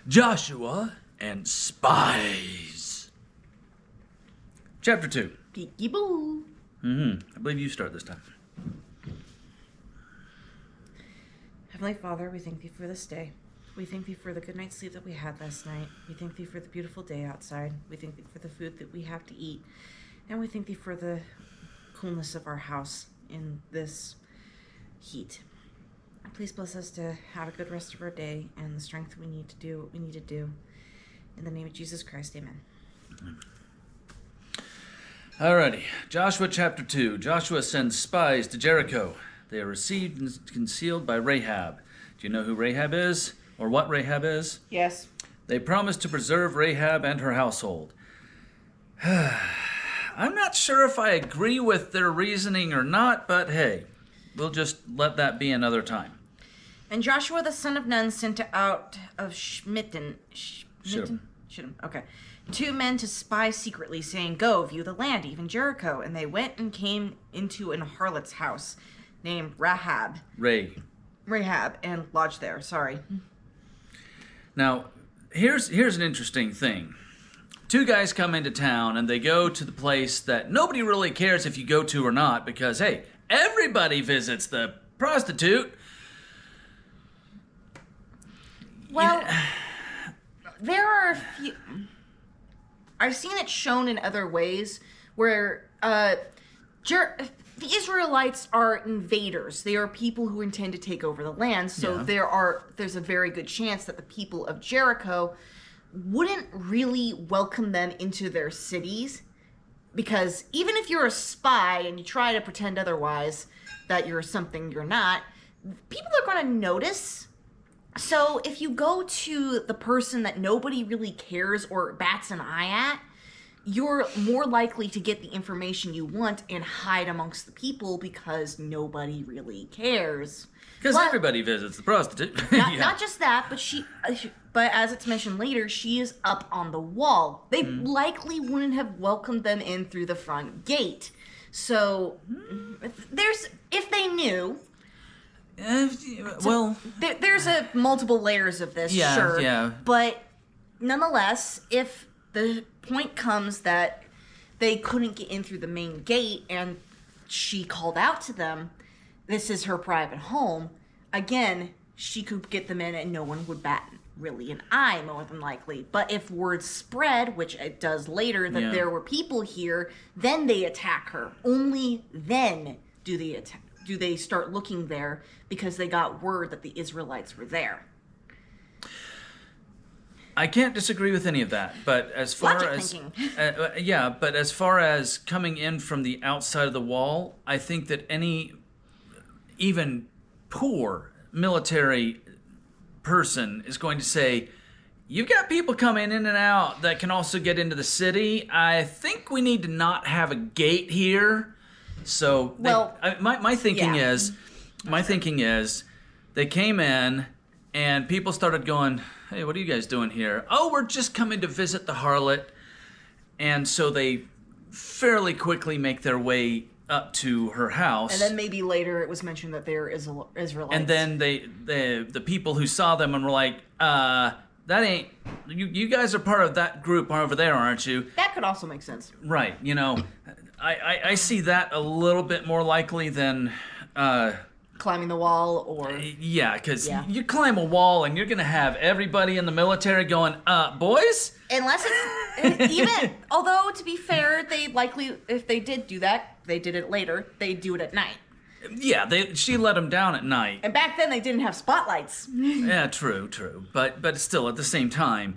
Joshua and Spies. Chapter 2. Peeky boo. I believe you start this time. Heavenly Father, we thank thee for this day. We thank thee for the good night's sleep that we had last night. We thank thee for the beautiful day outside. We thank thee for the food that we have to eat. And we thank thee for the coolness of our house in this heat. Please bless us to have a good rest of our day and the strength we need to do what we need to do. In the name of Jesus Christ, amen. Alrighty, Joshua chapter 2. Joshua sends spies to Jericho. They are received and concealed by Rahab. Do you know who Rahab is? Or what Rahab is? Yes. They promise to preserve Rahab and her household. I'm not sure if I agree with their reasoning or not, but hey, we'll just let that be another time. And Joshua the son of Nun sent out of Shittim. Okay. 2 men to spy secretly, saying, "Go, view the land, even Jericho." And they went and came into an harlot's house named Rahab, and lodged there. Sorry. Now, here's an interesting thing. 2 guys come into town and they go to the place that nobody really cares if you go to or not because, hey, everybody visits the prostitute. Well, there are a few... I've seen it shown in other ways where the Israelites are invaders. They are people who intend to take over the land. So there's a very good chance that the people of Jericho wouldn't really welcome them into their cities. Because even if you're a spy and you try to pretend otherwise that you're something you're not, people are going to notice. So if you go to the person that nobody really cares or bats an eye at, you're more likely to get the information you want and hide amongst the people because nobody really cares. Because everybody visits the prostitute. Not just that, but as it's mentioned later, she is up on the wall. They likely wouldn't have welcomed them in through the front gate. So if they knew... there's multiple layers of this, sure. Yeah. But nonetheless, if the point comes that they couldn't get in through the main gate and she called out to them, this is her private home, again, she could get them in and no one would bat really an eye, more than likely. But if word spread, which it does later, that there were people here, then they attack her. Only then do they start looking there because they got word that the Israelites were there. I can't disagree with any of that, but as far as but as far as coming in from the outside of the wall, I think that any even poor military person is going to say, "You've got people coming in and out that can also get into the city. I think we need to not have a gate here." So my thinking is they came in and people started going, "Hey, what are you guys doing here?" "Oh, we're just coming to visit the harlot." And so they fairly quickly make their way up to her house. And then maybe later it was mentioned that they're Israelites. And then the people who saw them and were like, that ain't, you guys are part of that group over there, aren't you? That could also make sense. Right, I see that a little bit more likely than... climbing the wall or... because you climb a wall and you're going to have everybody in the military going, boys? Unless it's... even... Although, to be fair, they likely... If they did do that, they did it later, they do it at night. Yeah, she let them down at night. And back then, they didn't have spotlights. Yeah, true. But still, at the same time...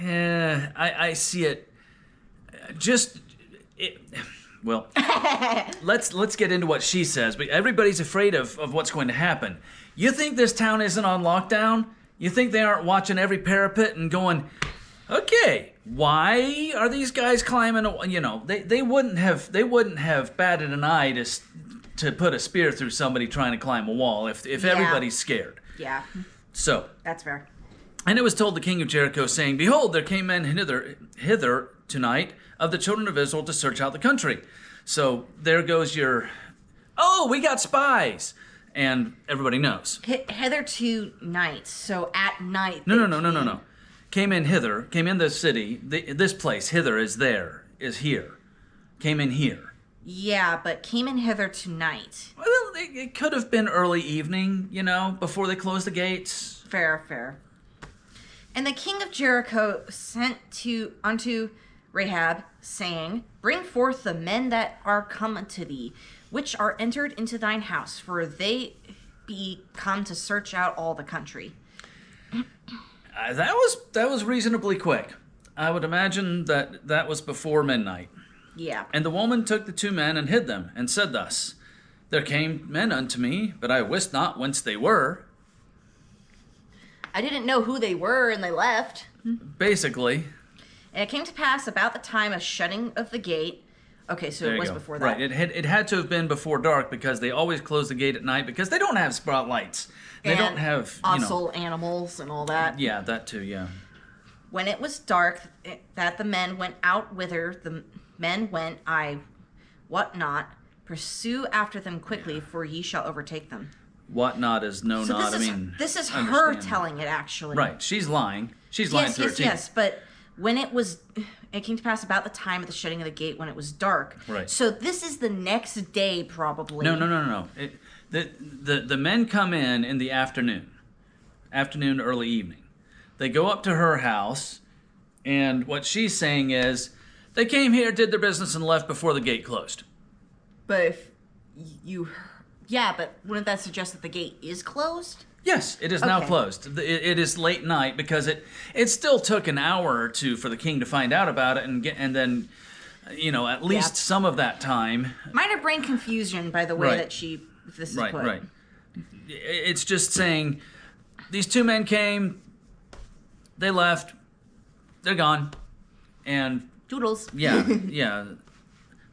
I see it... Well, let's get into what she says. But everybody's afraid of what's going to happen. You think this town isn't on lockdown? You think they aren't watching every parapet and going, "Okay, why are these guys climbing?" They wouldn't have batted an eye to put a spear through somebody trying to climb a wall if everybody's scared. Yeah. So that's fair. And it was told the king of Jericho, saying, "Behold, there came men hither tonight of the children of Israel to search out the country." So there goes your, "Oh, we got spies." And everybody knows. Hitherto night. So at night. No. Came in the city. This place, hither, is here. Came in here. Yeah, but came in hither tonight. Well, it could have been early evening, before they closed the gates. Fair. And the king of Jericho sent unto Rahab, saying, Bring forth the men that are come unto thee, which are entered into thine house, for they be come to search out all the country. That was reasonably quick. I would imagine that was before midnight. Yeah. And the woman took the 2 men and hid them, and said thus, There came men unto me, but I wist not whence they were. I didn't know who they were, and they left. Basically. And it came to pass about the time of shutting of the gate. Okay, so it was before that. Right, it had to have been before dark, because they always close the gate at night, because they don't have spotlights. They don't have, docile animals and all that. Yeah, that too, yeah. When it was dark, that the men went out whither the men went, I what not, pursue after them quickly, for ye shall overtake them. What not is no so not, this is her telling it, actually. Right, she's lying. She's lying to her team. Yes, but when it came to pass about the time of the shutting of the gate, when it was dark. Right. So this is the next day, probably. No. The men come in the afternoon, early evening. They go up to her house, and what she's saying is, they came here, did their business, and left before the gate closed. But if but wouldn't that suggest that the gate is closed? Yes, it is now closed. It is late night, because it still took an hour or two for the king to find out about it, and then, at least some of that time. Minor brain confusion by the way that this is put. Right. It's just saying, these 2 men came, they left, they're gone, and Doodles. Yeah.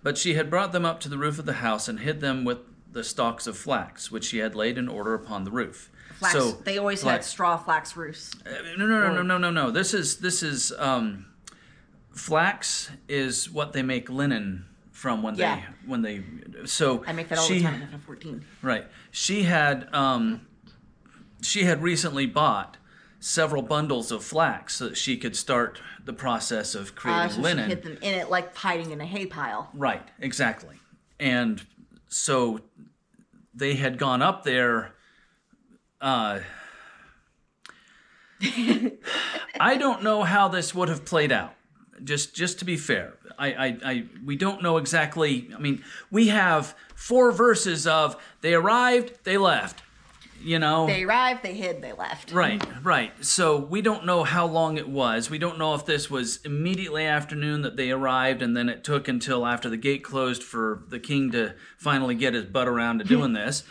But she had brought them up to the roof of the house and hid them with the stalks of flax, which she had laid in order upon the roof. Flax. So they always had straw flax roofs. No. This is flax is what they make linen from when they. So I make that all the time. I'm 14. Right. She had recently bought several bundles of flax so that she could start the process of creating linen. She hid them in it like hiding in a hay pile. Right, exactly. And so they had gone up there. I don't know how this would have played out. Just to be fair, we don't know exactly. I mean, we have 4 verses of they arrived, they left. They arrived, they hid, they left. Right. So we don't know how long it was. We don't know if this was immediately afternoon that they arrived, and then it took until after the gate closed for the king to finally get his butt around to doing this.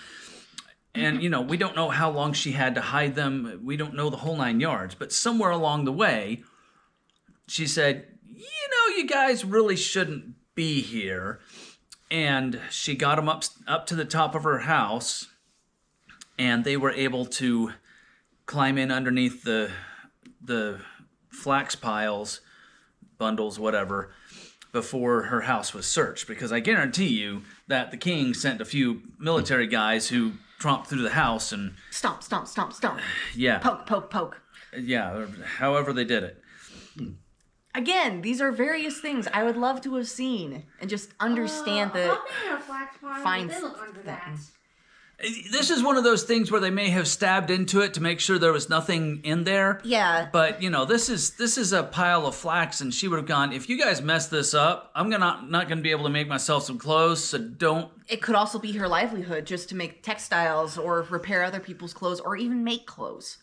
And, we don't know how long she had to hide them. We don't know the whole 9 yards. But somewhere along the way, she said, you guys really shouldn't be here. And she got them up to the top of her house, and they were able to climb in underneath the flax piles, bundles, whatever, before her house was searched. Because I guarantee you that the king sent a few military guys who tromped through the house and... Stomp. Yeah. Poke. Yeah, however they did it. Again, these are various things I would love to have seen and just understand the... Fine. They look under that. This is one of those things where they may have stabbed into it to make sure there was nothing in there. Yeah. But, this is a pile of flax, and she would have gone, if you guys mess this up, I'm not going to be able to make myself some clothes, so don't... It could also be her livelihood, just to make textiles or repair other people's clothes or even make clothes.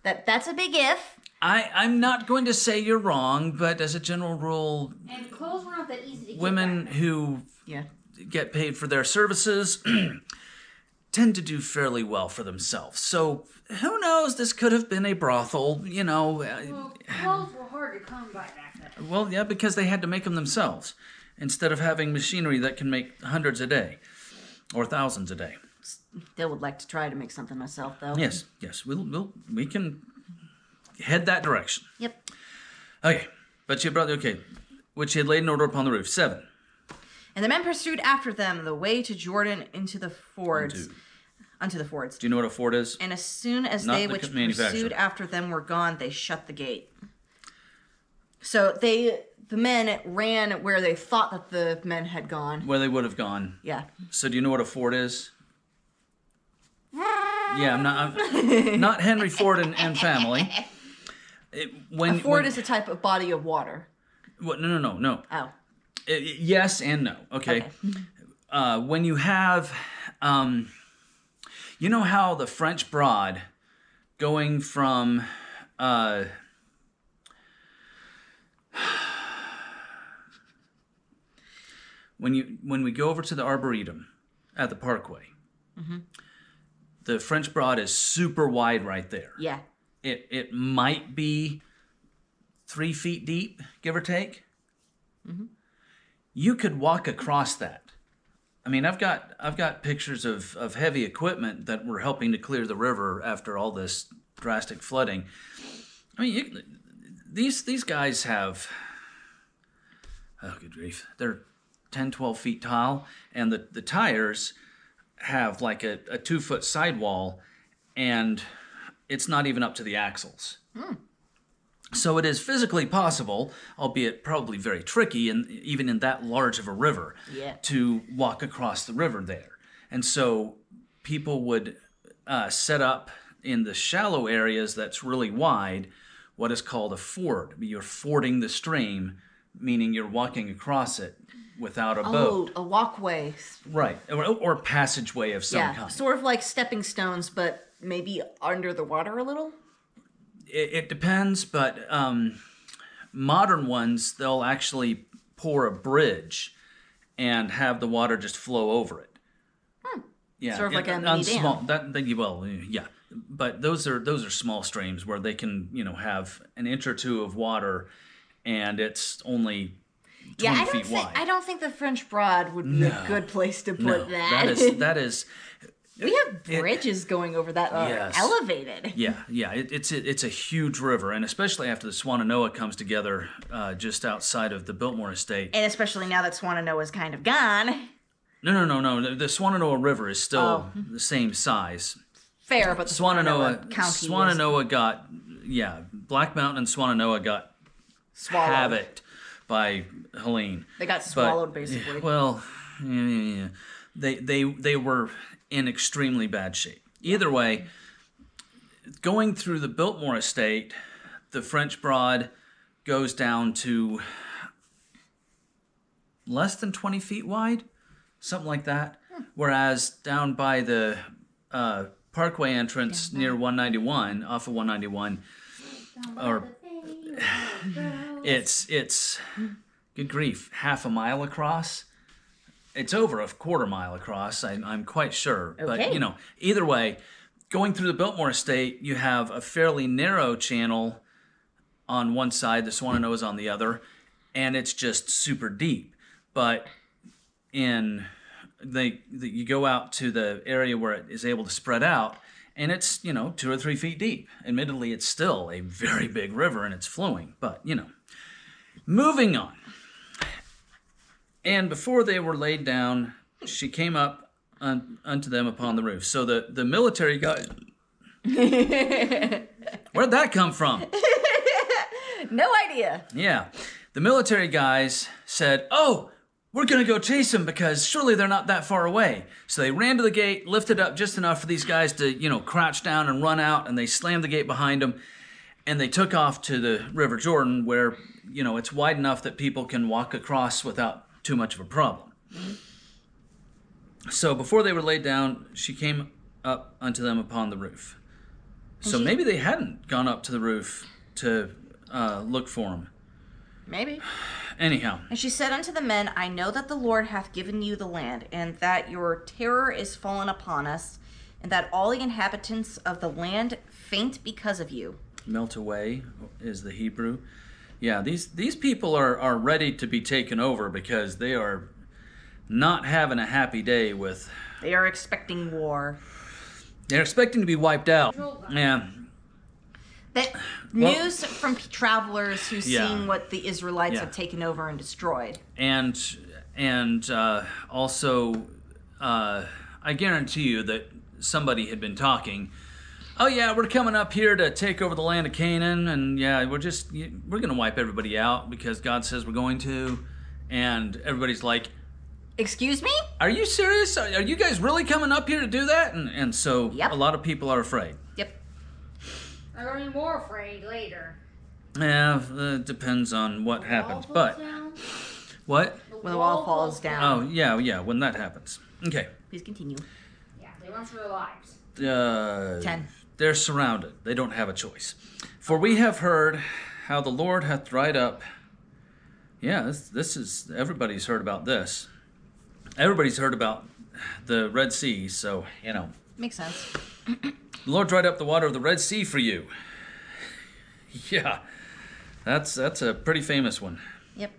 That's a big if. I'm not going to say you're wrong, but as a general rule... And clothes were not that easy to keep women back. Who get paid for their services... tend to do fairly well for themselves. So, who knows? This could have been a brothel, Well, clothes were hard to come by back then. Well, yeah, because they had to make them themselves, instead of having machinery that can make hundreds a day, or thousands a day. Still would like to try to make something myself, though. Yes, we can head that direction. Yep. Okay, but she brought, which she had laid in order upon the roof. 7. And the men pursued after them the way to Jordan into the fords, Unto the fords. Do you know what a ford is? And as soon as Not they the which manufacturer. pursued after them were gone, they shut the gate. So the men ran where they thought that the men had gone. Where they would have gone. Yeah. So do you know what a ford is? Yeah, I'm not Henry Ford and family. A ford is a type of body of water. What? No. Oh. Yes and no. Okay. When you have, you know how the French Broad going from, when we go over to the Arboretum at the Parkway, the French Broad is super wide right there. Yeah. It might be 3 feet deep, give or take. You could walk across that. I mean, I've got pictures of heavy equipment that were helping to clear the river after all this drastic flooding. I mean, these guys have, oh good grief, they're 10, 12 feet tall, and the tires have like a 2-foot sidewall, and it's not even up to the axles. So it is physically possible, albeit probably very tricky, and even in that large of a river, to walk across the river there. And so people would set up in the shallow areas that's really wide what is called a ford. You're fording the stream, meaning you're walking across it without a boat. Oh, a walkway. Right, or a passageway of some kind. Sort of like stepping stones, but maybe under the water a little? It depends, but modern ones, they'll actually pour a bridge and have the water just flow over it. Yeah, Sort of like a mini small, dam. Yeah, but those are small streams where they can have an inch or two of water, and it's only 20 feet wide. I don't think the French Broad would be a good place to put that. That is. We have bridges going over that elevated. Yeah. It's a huge river, and especially after the Swannanoa comes together just outside of the Biltmore Estate. And especially now that Swannanoa's kind of gone. No. The Swannanoa River is still the same size. Fair, but the Swannanoa County Swannanoa got, Black Mountain and Swannanoa got swallowed. havocked by Helene. They got swallowed, basically. Well, yeah. They were in extremely bad shape. Either way, going through the Biltmore Estate, the French Broad goes down to less than 20 feet wide, something like that. Whereas down by the Parkway entrance near 191, off of 191, or it's good grief, half a mile across. It's over a quarter mile across, I'm quite sure. Okay. But, either way, going through the Biltmore Estate, you have a fairly narrow channel on one side, the Swannanoa's on the other, and it's just super deep. But you go out to the area where it is able to spread out, and it's, 2 or 3 feet deep. Admittedly, it's still a very big river, and it's flowing. But, moving on. And before they were laid down, she came up unto them upon the roof. So the military guy... Where'd that come from? No idea. Yeah. The military guys said, oh, we're going to go chase them because surely they're not that far away. So they ran to the gate, lifted up just enough for these guys to, crouch down and run out, and they slammed the gate behind them. And they took off to the River Jordan where, it's wide enough that people can walk across without too much of a problem. So before they were laid down, she came up unto them upon the roof. So maybe they hadn't gone up to the roof to look for him. Maybe. Anyhow. And she said unto the men, I know that the Lord hath given you the land, and that your terror is fallen upon us, and that all the inhabitants of the land faint because of you. Melt away is the Hebrew. Yeah, these people are ready to be taken over because they are not having a happy day with... They are expecting war. They're expecting to be wiped out. Yeah. That news from travelers who've seen what the Israelites have taken over and destroyed. And also, I guarantee you that somebody had been talking. Oh yeah, we're coming up here to take over the land of Canaan, and yeah, we're going to wipe everybody out because God says we're going to. And everybody's like, excuse me? are you serious? Are you guys really coming up here to do that? And so Yep. a lot of people are afraid. Yep. They're going to be more afraid later. Yeah, it depends on what happens. But what? When the wall falls down. Oh, yeah, when that happens. Okay. Please continue. Yeah, they run for their lives. 10. They're surrounded. They don't have a choice. For we have heard how the Lord hath dried up. Yeah, this is, everybody's heard about this. Everybody's heard about the Red Sea, so, Makes sense. The Lord dried up the water of the Red Sea for you. Yeah, that's a pretty famous one. Yep.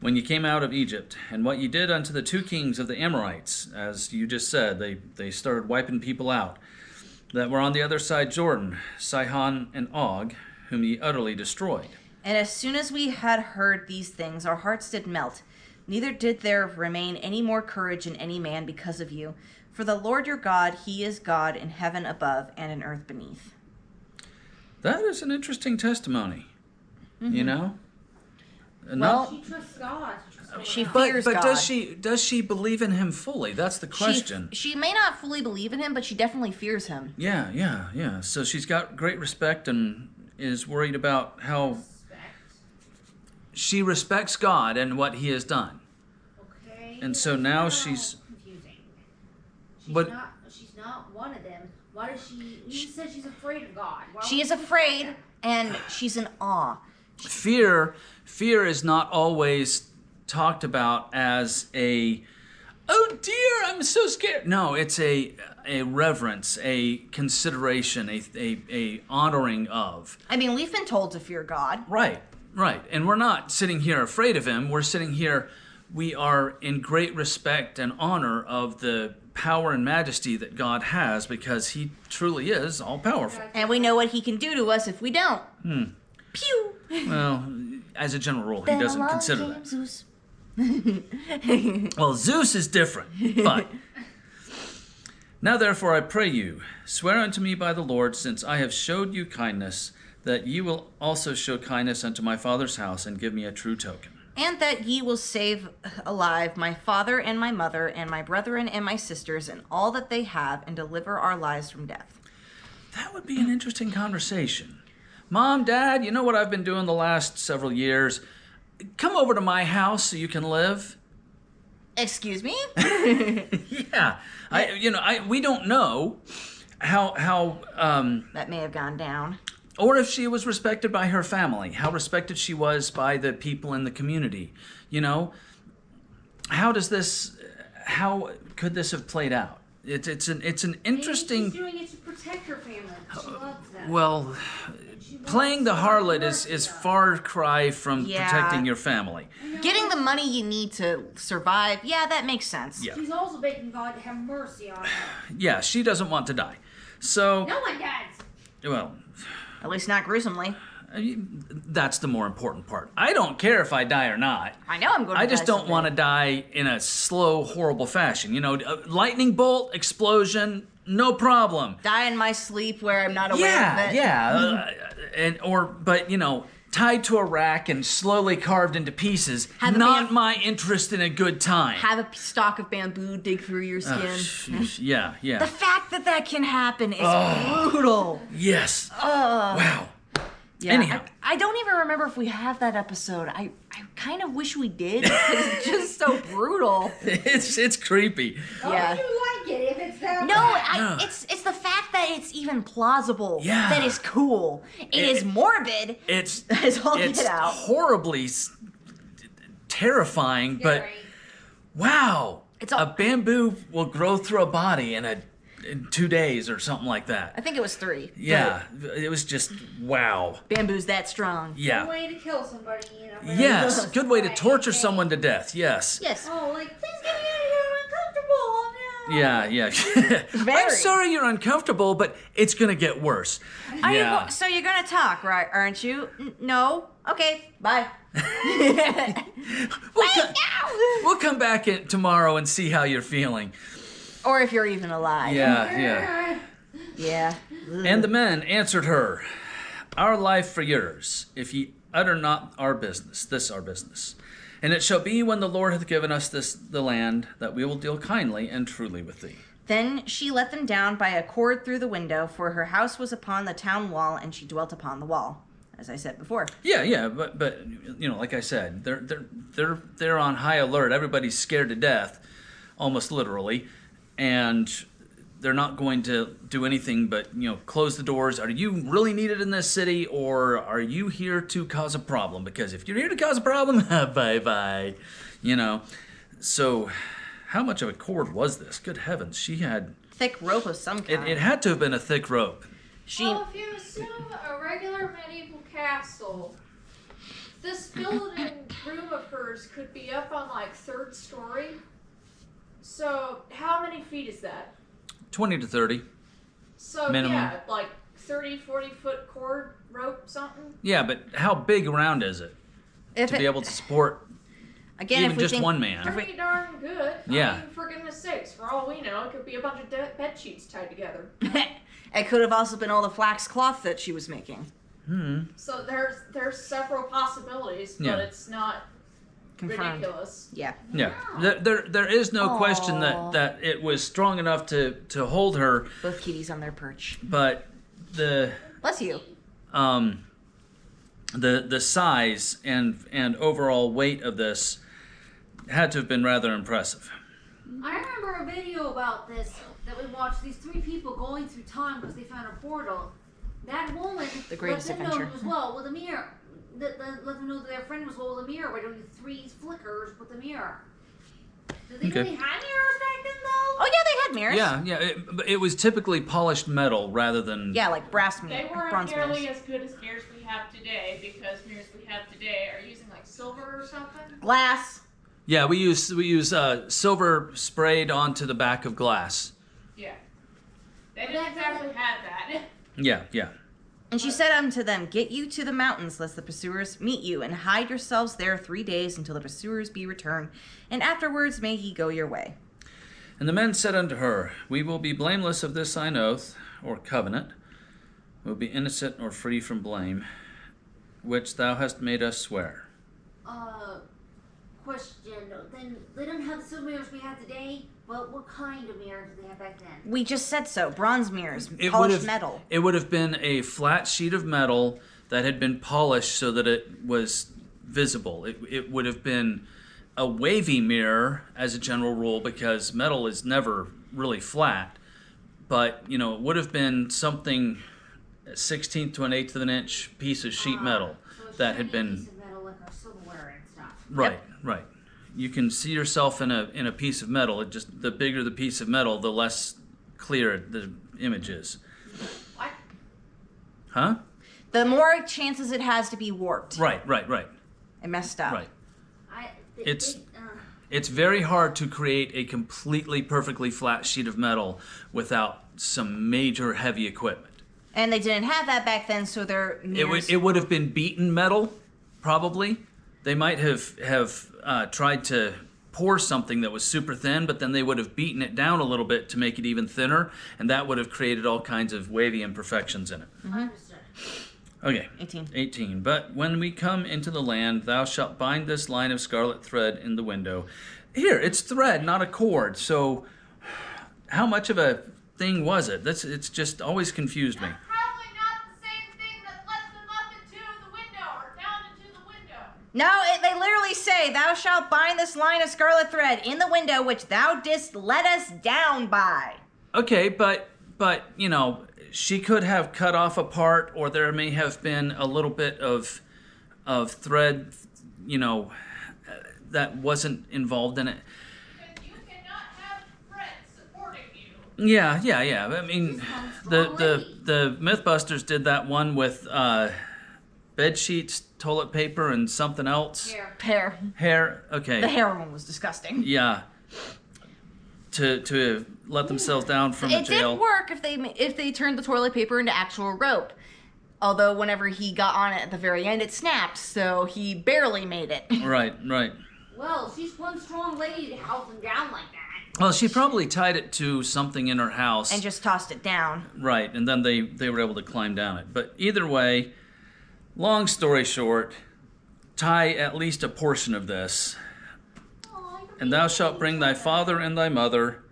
When you came out of Egypt, and what you did unto the 2 kings of the Amorites, as you just said, they started wiping people out, that were on the other side Jordan, Sihon and Og, whom ye utterly destroyed. And as soon as we had heard these things, our hearts did melt. Neither did there remain any more courage in any man because of you. For the Lord your God, he is God in heaven above and in earth beneath. That is an interesting testimony, Well, She trusts God. She trusts God. she fears but God. does she believe in him fully? That's the question. She may not fully believe in him, but she definitely fears him. Yeah. So she's got great respect and is worried about how Respect. she respects God and what he has done. Okay. And so now That's she's- confusing. She's not one of them. Why does she? You said she's afraid of God. Why She would is afraid and she's in awe. Fear is not always talked about as a, oh dear, I'm so scared. No, it's a reverence, a consideration, a honoring of. I mean, we've been told to fear God. Right. And we're not sitting here afraid of him. We're sitting here, we are in great respect and honor of the power and majesty that God has because he truly is all powerful. And we know what he can do to us if we don't. Pew! Well, as a general rule, he doesn't consider that. Zeus. Well, Zeus is different, but now therefore I pray you, swear unto me by the Lord, since I have showed you kindness, that ye will also show kindness unto my father's house, and give me a true token. And that ye will save alive my father and my mother and my brethren and my sisters and all that they have, and deliver our lives from death. That would be an interesting conversation. Mom, Dad, you know what I've been doing the last several years? Come over to my house so you can live. Excuse me? Yeah, we don't know how That may have gone down. or if she was respected by her family, how respected she was by the people in the community. How could this have played out? It's an interesting. She's doing it to protect her family. She loves them. Well, playing the harlot is far cry from Yeah. protecting your family. Getting the money you need to survive, yeah, that makes sense. Yeah. She's also begging God to have mercy on her. Yeah, she doesn't want to die. So, No one does. well, At least not gruesomely. that's the more important part. I don't care if I die or not. I know I'm going to I just die don't want to die in a slow, horrible fashion. A lightning bolt, explosion, no problem. die in my sleep where I'm not aware of it. But tied to a rack and slowly carved into pieces. Have a Not bam- my interest in a good time. Have a stalk of bamboo dig through your skin. Sheesh. Yeah. The fact that can happen is brutal. Yes. Wow. Yeah, Anyhow. I don't even remember if we have that episode. I kind of wish we did because it's just so brutal. It's creepy. Yeah. Why do you like it if it's that No, bad? it's the fact that it's even plausible. Yeah. That is cool. It is morbid. It's all get out. horribly terrifying, but Scary. wow. It's all- a bamboo will grow through a body in 2 days or something like that. I think it was 3. Yeah, it was just wow. but bamboo's that strong. Yeah. One way to kill somebody, Yes, good way to torture someone to death. Yes. Yes. Oh, please get me out of here. I'm uncomfortable. No. Yeah. I'm Very. sorry you're uncomfortable, but it's gonna get worse. Yeah. So you're gonna talk, right? Aren't you? No. Okay. Bye. We'll come back tomorrow and see how you're feeling. Or if you're even alive. Yeah. Yeah. And the men answered her, Our life for yours, if ye utter not our business, this our business. And it shall be when the Lord hath given us the land, that we will deal kindly and truly with thee. Then she let them down by a cord through the window, for her house was upon the town wall, and she dwelt upon the wall, as I said before. Yeah, but like I said, they're on high alert. Everybody's scared to death, almost literally, and they're not going to do anything but close the doors. Are you really needed in this city, or are you here to cause a problem? Because if you're here to cause a problem, bye. So. How much of a cord was this? Good heavens, she had... Thick rope of some kind. It had to have been a thick rope. Well, if you assume a regular medieval castle, this building room of hers could be up on, 3rd story. So, how many feet is that? 20 to 30. So, minimum. Yeah, 30, 40-foot cord, rope, something? Yeah, but how big around is it? To be able to support... Again, even if we just think, one man. Pretty darn good. Yeah. I mean, for goodness sakes, for all we know, it could be a bunch of bed sheets tied together. It could have also been all the flax cloth that she was making. So there's several possibilities, but it's not Confirmed. ridiculous. Yeah. Yeah. There is no question that it was strong enough to hold her. Both kitties on their perch. But the Bless you. the size and overall weight of this had to have been rather impressive. I remember a video about this that we watched. These 3 people going through time because they found a portal. That woman The greatest let them adventure. know as well with a mirror. Let them know that their friend was well with a mirror by doing 3 flickers with the mirror. Did they Okay. really have mirrors back then, though? Oh, yeah, they had mirrors. Yeah. It was typically polished metal rather than... Yeah, like brass They mirrors. weren't Bronze nearly mirrors. as good as mirrors we have today, because mirrors we have today are using silver or something. Glass. Yeah, we use silver sprayed onto the back of glass. Yeah. They didn't exactly have that. Yeah. And she said unto them, Get you to the mountains, lest the pursuers meet you, and hide yourselves there 3 days until the pursuers be returned, and afterwards may ye go your way. And the men said unto her, We will be blameless of this thine oath, or covenant. We will be innocent or free from blame, which thou hast made us swear. Question. Then they don't have the silver mirrors we have today. Well, what kind of mirrors did they have back then? We just said so. Bronze mirrors. Polished metal. It would have been a flat sheet of metal that had been polished so that it was visible. It would have been a wavy mirror as a general rule, because metal is never really flat. But, it would have been something 1/16 to 1/8 of an inch piece of sheet metal So that had been... a piece of metal like our silverware and stuff. Right. You can see yourself in a piece of metal. It just, the bigger the piece of metal, the less clear the image is. What? Huh? The more chances it has to be warped Right. and messed up. Right. It's very hard to create a completely perfectly flat sheet of metal without some major heavy equipment. And they didn't have that back then, so their mirrors... It would have been beaten metal, probably. They might have tried to pour something that was super thin, but then they would have beaten it down a little bit to make it even thinner, and that would have created all kinds of wavy imperfections in it. Understood. Okay. 18. But when we come into the land, thou shalt bind this line of scarlet thread in the window. Here, it's thread, not a cord. So how much of a thing was it? It's just always confused me. That's probably not the same thing that lets them up into the window or down into the window. No, they literally say, Thou shalt bind this line of scarlet thread in the window which thou didst let us down by. Okay, but she could have cut off a part, or there may have been a little bit of thread, that wasn't involved in it. Because you cannot have thread supporting you. Yeah. I mean, the Mythbusters did that one with bed sheets, toilet paper, and something else. Hair. Okay. The hair one was disgusting. Yeah. To let themselves down from the It jail. did work if they turned the toilet paper into actual rope. Although whenever he got on it at the very end, it snapped, so he barely made it. Right. Well, she's one strong lady to hold them down like that. Well, she probably tied it to something in her house. And just tossed it down. Right, and then they were able to climb down it. But either way, long story short, tie at least a portion of this. And thou shalt bring thy father and thy mother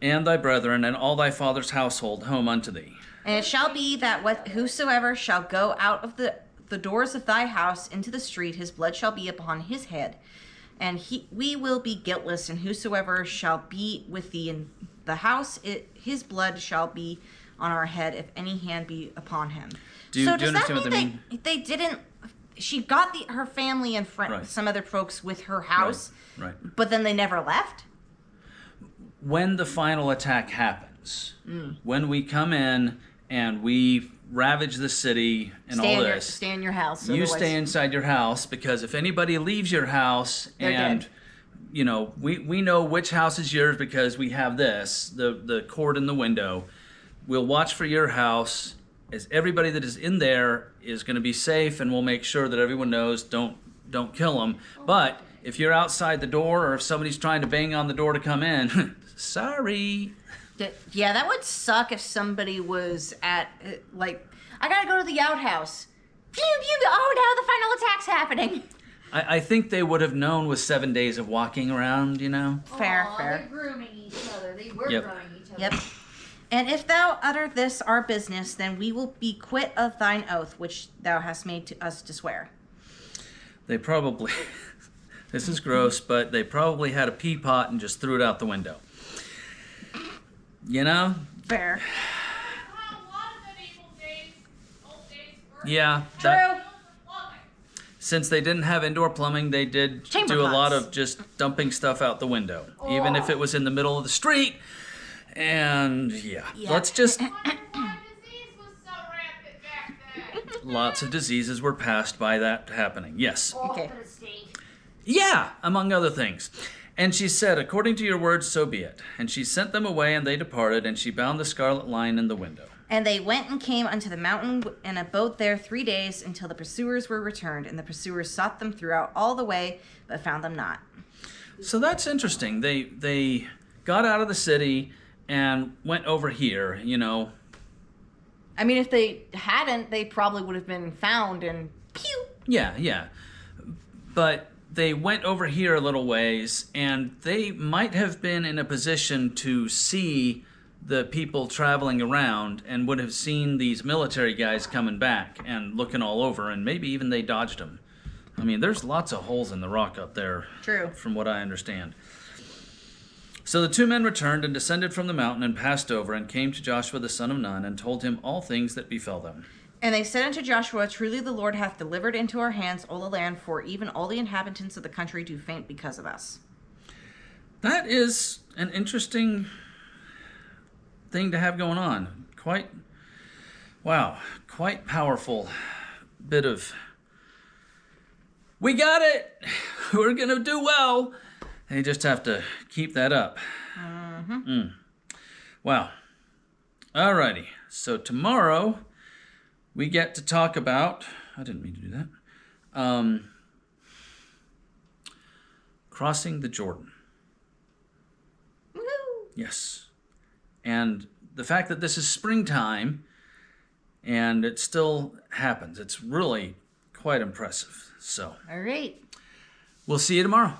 and thy brethren and all thy father's household home unto thee. And it shall be that whosoever shall go out of the doors of thy house into the street, his blood shall be upon his head. And we will be guiltless, and whosoever shall be with thee in the house, his blood shall be on our head, if any hand be upon him. Do you understand what they mean? They didn't... She got her family and some other folks with her house, right. But then they never left? When the final attack happens, when we come in and we ravage the city and Stay in your house. You stay inside your house, because if anybody leaves your house, and you know, we know which house is yours because we have the cord in the window. We'll watch for your house, as everybody that is in there is going to be safe, and we'll make sure that everyone knows don't kill them. But if you're outside the door, or if somebody's trying to bang on the door to come in, sorry. Yeah, that would suck if somebody was at, like, I gotta go to the outhouse. Pew, pew, oh, now the final attack's happening. I think they would have known with 7 days of walking around, you know? Fair. They're grooming each other. They were grooming each other. Yep. And if thou utter this our business, then we will be quit of thine oath, which thou hast made to us to swear. They probably, this is gross, but they probably had a pea pot and just threw it out the window. You know? Fair. Yeah. True. Since they didn't have indoor plumbing, they did Chamber do pots. a lot of just dumping stuff out the window, even if it was in the middle of the street. And yeah. Let's just... Lots of diseases were passed by that happening. Yes. Okay. Yeah, among other things. And she said, according to your words, so be it. And she sent them away, and they departed, and she bound the scarlet line in the window. And they went and came unto the mountain and abode there 3 days, until the pursuers were returned. And the pursuers sought them throughout all the way, but found them not. So that's interesting. They got out of the city and went over here, you know. I mean, if they hadn't, they probably would have been found and pew. Yeah. But they went over here a little ways, and they might have been in a position to see the people traveling around, and would have seen these military guys coming back and looking all over, and maybe even they dodged them. I mean, there's lots of holes in the rock up there. True. From what I understand. So the two men returned and descended from the mountain and passed over, and came to Joshua the son of Nun, and told him all things that befell them. And they said unto Joshua, truly the Lord hath delivered into our hands all the land, for even all the inhabitants of the country do faint because of us. That is an interesting thing to have going on. Quite powerful bit of, we got it, we're gonna do well. And you just have to keep that up. Wow. Alrighty, so tomorrow we get to talk about, I didn't mean to do that, crossing the Jordan. Woohoo! Yes. And the fact that this is springtime and it still happens, it's really quite impressive. So, all right. We'll see you tomorrow.